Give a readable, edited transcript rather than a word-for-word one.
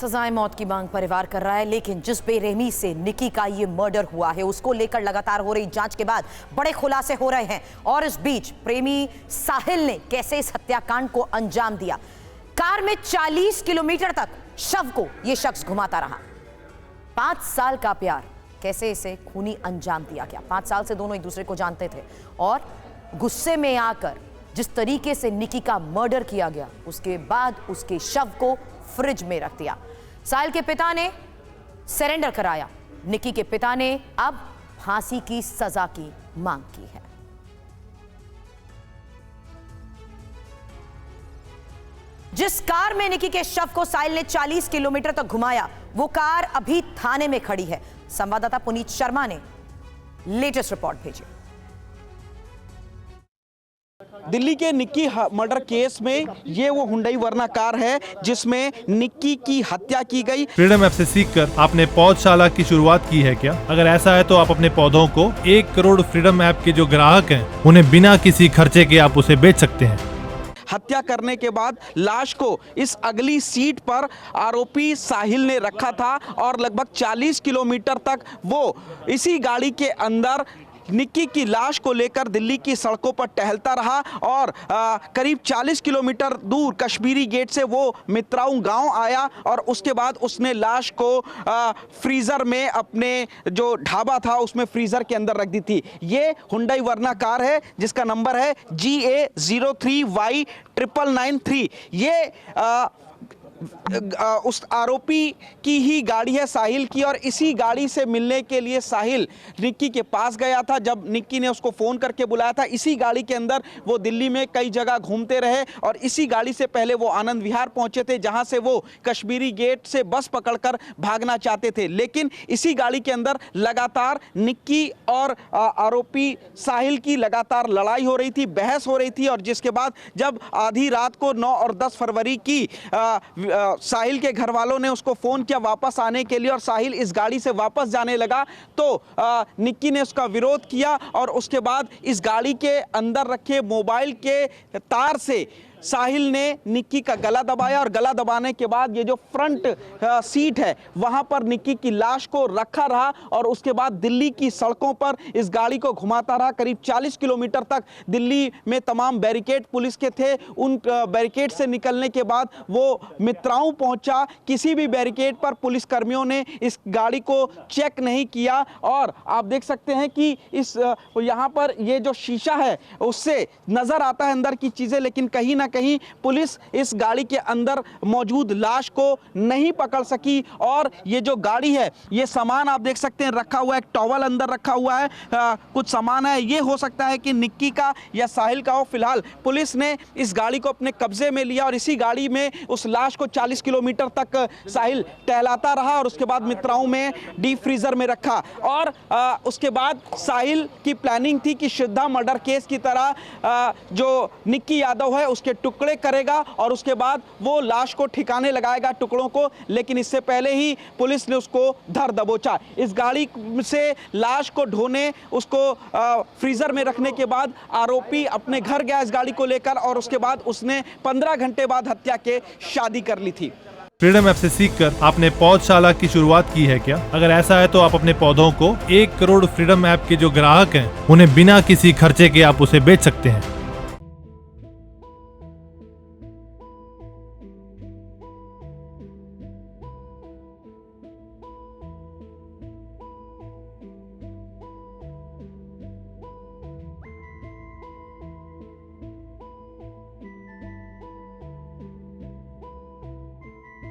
सजाए मौत की मांग परिवार कर रहा है, लेकिन जिस बेरहमी से निकी का ये मर्डर हुआ है उसको लेकर लगातार हो रही जांच के बाद बड़े खुलासे हो रहे हैं। और इस बीच प्रेमी साहिल ने कैसे इस हत्याकांड को अंजाम दिया। कार में 40 किलोमीटर तक शव को यह शख्स घुमाता रहा। 5 साल का प्यार, कैसे इसे खूनी अंजाम दिया गया। 5 साल से दोनों एक दूसरे को जानते थे और गुस्से में आकर जिस तरीके से निकी का मर्डर किया गया, उसके बाद उसके शव को फ्रिज में रख दिया। साहिल के पिता ने सरेंडर कराया। निकी के पिता ने अब फांसी की सजा की मांग की है। जिस कार में निकी के शव को साहिल ने 40 किलोमीटर तक घुमाया, वो कार अभी थाने में खड़ी है। संवाददाता पुनीत शर्मा ने लेटेस्ट रिपोर्ट भेजी। दिल्ली के निक्की मर्डर केस में ये वो हुंडई वर्ना कार है जिसमें निक्की की हत्या की गई। फ्रीडम ऐप से सीखकर आपने पौधशाला की शुरुआत की है क्या? अगर ऐसा है तो आप अपने पौधों को 1 करोड़ फ्रीडम ऐप के जो ग्राहक हैं उन्हें बिना किसी खर्चे के आप उसे बेच सकते हैं। हत्या करने के बाद लाश को इस अगली सीट पर आरोपी साहिल ने रखा था और लगभग 40 किलोमीटर तक वो इसी गाड़ी के अंदर निक्की की लाश को लेकर दिल्ली की सड़कों पर टहलता रहा और करीब 40 किलोमीटर दूर कश्मीरी गेट से वो मित्राऊ गांव आया और उसके बाद उसने लाश को फ्रीज़र में, अपने जो ढाबा था उसमें फ्रीज़र के अंदर रख दी थी। ये हुंडई वर्ना कार है जिसका नंबर है GA03Y9993। ये उस आरोपी की ही गाड़ी है, साहिल की, और इसी गाड़ी से मिलने के लिए साहिल निक्की के पास गया था। जब निक्की ने उसको फ़ोन करके बुलाया था, इसी गाड़ी के अंदर वो दिल्ली में कई जगह घूमते रहे और इसी गाड़ी से पहले वो आनंद विहार पहुंचे थे जहां से वो कश्मीरी गेट से बस पकड़कर भागना चाहते थे। लेकिन इसी गाड़ी के अंदर लगातार निक्की और आरोपी साहिल की लगातार लड़ाई हो रही थी, बहस हो रही थी। और जिसके बाद जब आधी रात को 9 और 10 फरवरी की साहिल के घर वालों ने उसको फोन किया वापस आने के लिए और साहिल इस गाड़ी से वापस जाने लगा तो निक्की ने उसका विरोध किया और उसके बाद इस गाड़ी के अंदर रखे मोबाइल के तार से साहिल ने निक्की का गला दबाया और गला दबाने के बाद ये जो फ्रंट सीट है वहां पर निक्की की लाश को रखा रहा और उसके बाद दिल्ली की सड़कों पर इस गाड़ी को घुमाता रहा। करीब 40 किलोमीटर तक दिल्ली में तमाम बैरिकेड पुलिस के थे। उन बैरिकेड से निकलने के बाद वो मित्राऊ पहुंचा। किसी भी बैरिकेड पर पुलिस कर्मियों ने इस गाड़ी को चेक नहीं किया और आप देख सकते हैं कि इस यहाँ पर ये जो शीशा है उससे नजर आता है अंदर की चीजें, लेकिन कहीं ना कहीं पुलिस इस गाड़ी के अंदर मौजूद लाश को नहीं पकड़ सकी। और ये जो गाड़ी है, ये सामान आप देख सकते हैं रखा हुआ है, एक टॉवल अंदर रखा हुआ है, कुछ सामान है, ये हो सकता है कि निक्की का या साहिल का हो। फिलहाल पुलिस ने इस गाड़ी को अपने कब्जे में लिया और इसी गाड़ी में उस लाश को 40 किलोमीटर तक साहिल टहलाता रहा और उसके बाद मित्राओं में डीप फ्रीजर में रखा। और उसके बाद साहिल की प्लानिंग थी कि श्रद्धा मर्डर केस की तरह जो निक्की यादव है उसके टुकड़े करेगा और उसके बाद वो लाश को ठिकाने लगाएगा टुकड़ों को। लेकिन इससे पहले ही पुलिस ने उसको धर दबोचा। इस गाड़ी से लाश को ढोने, उसको फ्रीजर में रखने के बाद आरोपी अपने घर गया इस गाड़ी को लेकर और उसके बाद उसने 15 घंटे बाद हत्या के शादी कर ली थी। फ्रीडम ऐप से सीखकर आपने पौधशाला की शुरुआत की है क्या? अगर ऐसा है तो आप अपने पौधों को 1 करोड़ फ्रीडम ऐप के जो ग्राहक हैं उन्हें बिना किसी खर्चे के आप उसे बेच सकते हैं।